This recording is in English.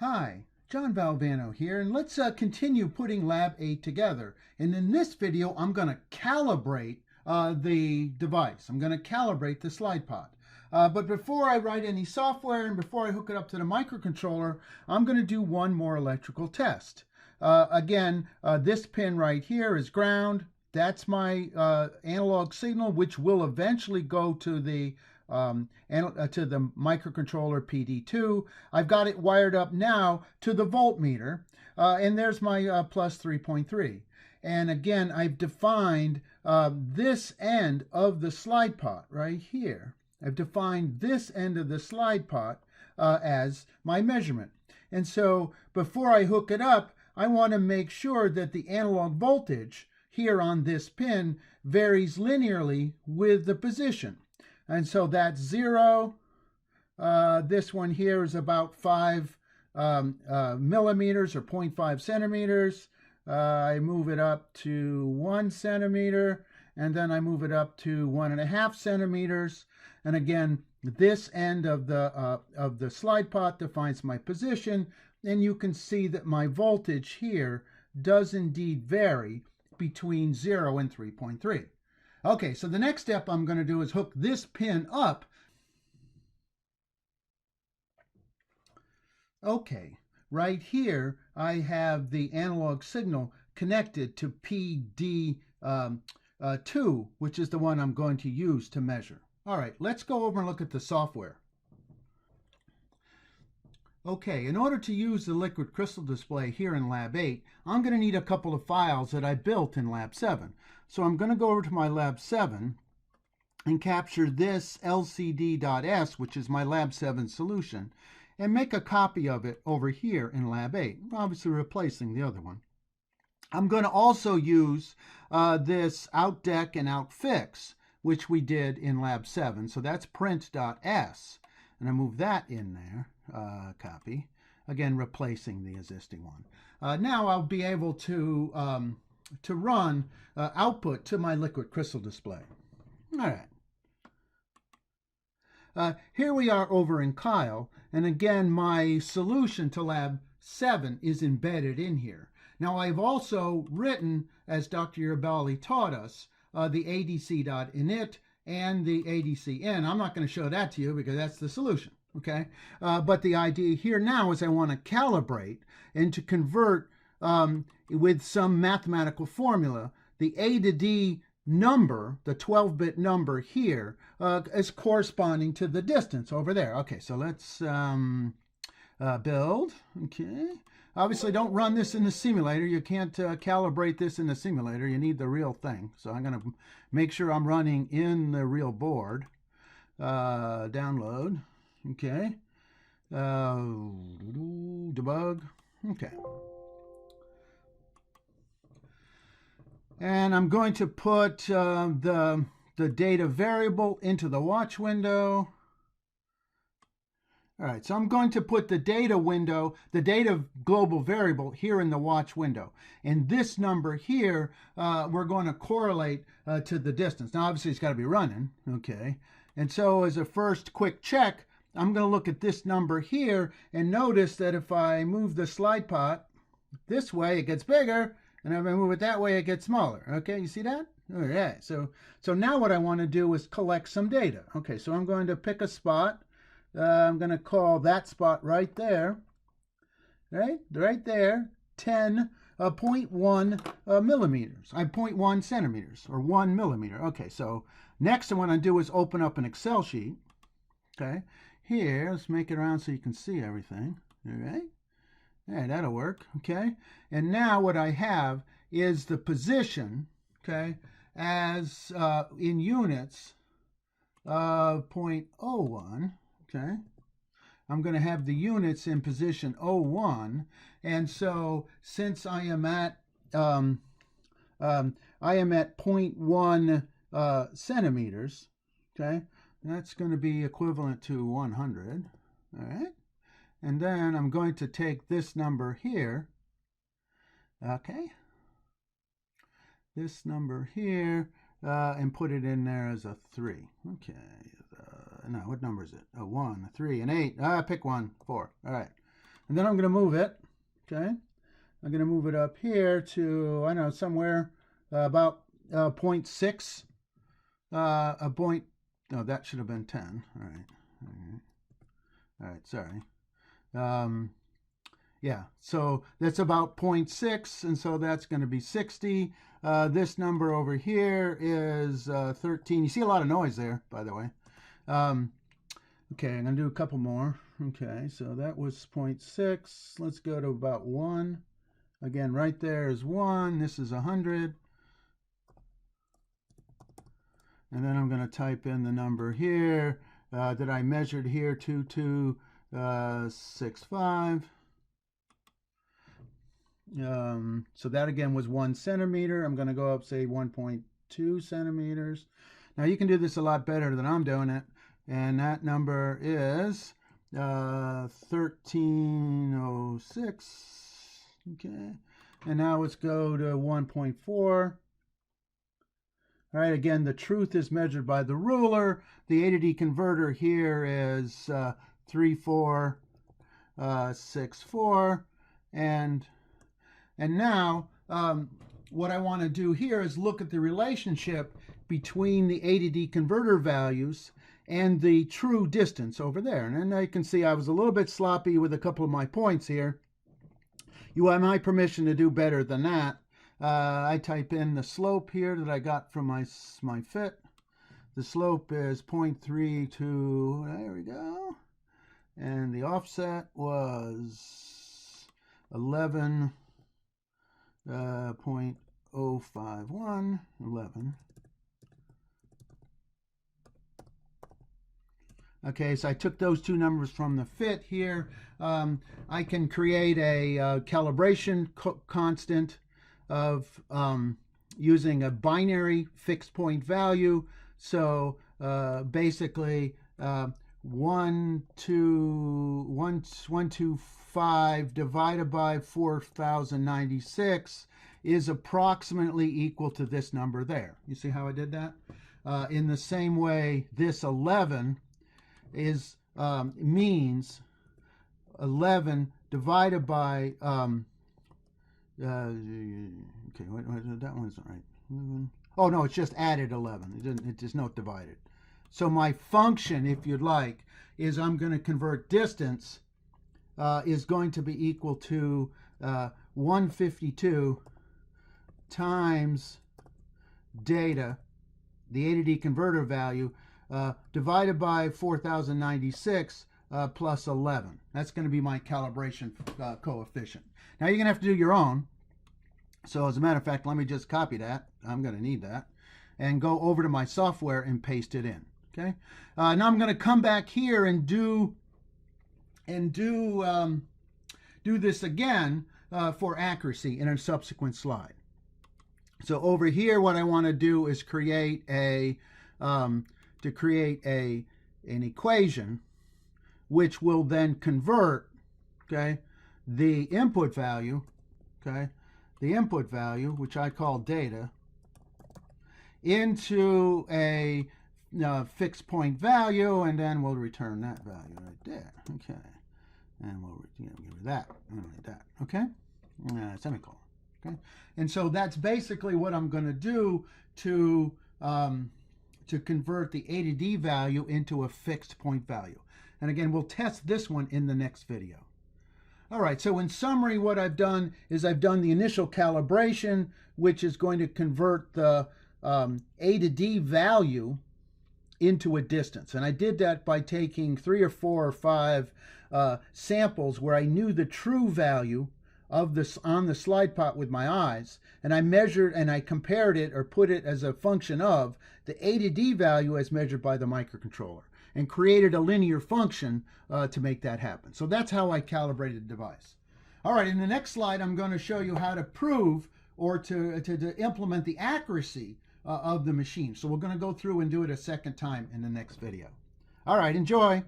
Hi, John Valvano here, and let's continue putting Lab 8 together. And in this video, I'm going to calibrate the device. I'm going to calibrate the slide pod. But before I write any software and before I hook it up to the microcontroller, I'm going to do one more electrical test. Again, this pin right here is ground. That's my analog signal, which will eventually go to the microcontroller PD2. I've got it wired up now to the voltmeter, and there's my plus 3.3. And again, I've defined this end of the slide pot right here. I've defined this end of the slide pot as my measurement. And so before I hook it up, I want to make sure that the analog voltage here on this pin varies linearly with the position. And so that's 0. This one here is about 5 millimeters or 0.5 centimeters. I move it up to 1 centimeter, and then I move it up to 1.5 centimeters. And again, this end of the slide pot defines my position, and you can see that my voltage here does indeed vary between 0 and 3.3. Okay, so the next step I'm going to do is hook this pin up. Okay, right here I have the analog signal connected to PD2, which is the one I'm going to use to measure. All right, let's go over and look at the software. Okay, in order to use the liquid crystal display here in Lab 8, I'm going to need a couple of files that I built in Lab 7. So I'm going to go over to my Lab 7 and capture this lcd.s, which is my Lab 7 solution, and make a copy of it over here in Lab 8, obviously replacing the other one. I'm going to also use this outdec and outfix, which we did in Lab 7. So that's print.s, and I move that in there. Copy, again replacing the existing one. Now I'll be able to run output to my liquid crystal display. All right. Here we are over in Kyle, and again my solution to Lab 7 is embedded in here. Now I've also written, as Dr. Urabali taught us, the adc.init and the adcin. I'm not going to show that to you because that's the solution. Okay, but the idea here now is I want to calibrate and to convert with some mathematical formula the A to D number, the 12-bit number here, is corresponding to the distance over there. Okay, so let's build. Okay, obviously don't run this in the simulator. You can't calibrate this in the simulator. You need the real thing. So I'm going to make sure I'm running in the real board. Download. Okay, debug. Okay, and I'm going to put the data variable into the watch window. All right, so I'm going to put the data window, the data global variable here in the watch window. And this number here, we're going to correlate to the distance. Now, obviously, it's got to be running. Okay, and so as a first quick check, I'm going to look at this number here and notice that if I move the slide pot this way, it gets bigger, and if I move it that way, it gets smaller. Okay, you see that? All right, so now what I want to do is collect some data. Okay, so I'm going to pick a spot. I'm going to call that spot right there, right there, 10.1 millimeters. 0.1 centimeters, or 1 millimeter. Okay, so next I want to do is open up an Excel sheet. Okay. Here, let's make it around so you can see everything. All right. Yeah, that'll work. Okay. And now what I have is the position, okay, as in units of 0.01. Okay. I'm going to have the units in position 01. And so since I am at 0.1 centimeters, okay, that's going to be equivalent to 100, all right? And then I'm going to take this number here, okay? This number here, and put it in there as a 3. Okay, no, what number is it? A 1, a 3, an 8. Pick one, 4. All right. And then I'm going to move it. Okay. I'm going to move it up here to, I don't know, somewhere about 0.6. A point, no, that should have been 10. All right. All right, sorry. Yeah, so that's about 0.6, and so that's going to be 60. This number over here is 13. You see a lot of noise there, by the way. Okay, I'm going to do a couple more. Okay, so that was 0.6. Let's go to about 1. Again, right there is 1. This is 100. And then I'm going to type in the number here that I measured here, 2265. So that again was 1 centimeter. I'm going to go up, say, 1.2 centimeters. Now you can do this a lot better than I'm doing it. And that number is 1306. Okay. And now let's go to 1.4. All right, again, the truth is measured by the ruler. The A to D converter here is 3464. And now what I want to do here is look at the relationship between the A to D converter values and the true distance over there. And then you can see I was a little bit sloppy with a couple of my points here. You have my permission to do better than that. I type in the slope here that I got from my fit. The slope is 0.32. There we go. And the offset was 11.051. 11. Okay, so I took those two numbers from the fit here. I can create a calibration constant of using a binary fixed point value. So basically 125 divided by 4096 is approximately equal to this number there. You see how I did that? In the same way, this 11 is means 11 divided by okay, wait, that one's not right. 11. Oh no, it's just added 11. It does not divided. So my function, if you'd like, is I'm going to convert distance is going to be equal to 152 times data, the A to D converter value, divided by 4096 plus 11. That's going to be my calibration coefficient. Now you're going to have to do your own. So as a matter of fact, let me just copy that. I'm going to need that. And go over to my software and paste it in. Okay. Now I'm going to come back here and do this again for accuracy in a subsequent slide. So over here, what I want to do is create an equation which will then convert, okay, the input value, okay, which I call data, into a fixed point value, and then we'll return that value right there, okay, and we'll give it that, like that, okay, semicolon, okay, and so that's basically what I'm going to do to convert the A to D value into a fixed point value. And again, we'll test this one in the next video. All right, so in summary, what I've done is I've done the initial calibration, which is going to convert the A to D value into a distance. And I did that by taking 3 or 4 or 5 samples where I knew the true value of this on the slide pot with my eyes, and I measured and I compared it or put it as a function of the A to D value as measured by the microcontroller, and created a linear function to make that happen. So that's how I calibrated the device. All right, in the next slide, I'm going to show you how to prove or to implement the accuracy of the machine. So we're going to go through and do it a second time in the next video. All right, enjoy.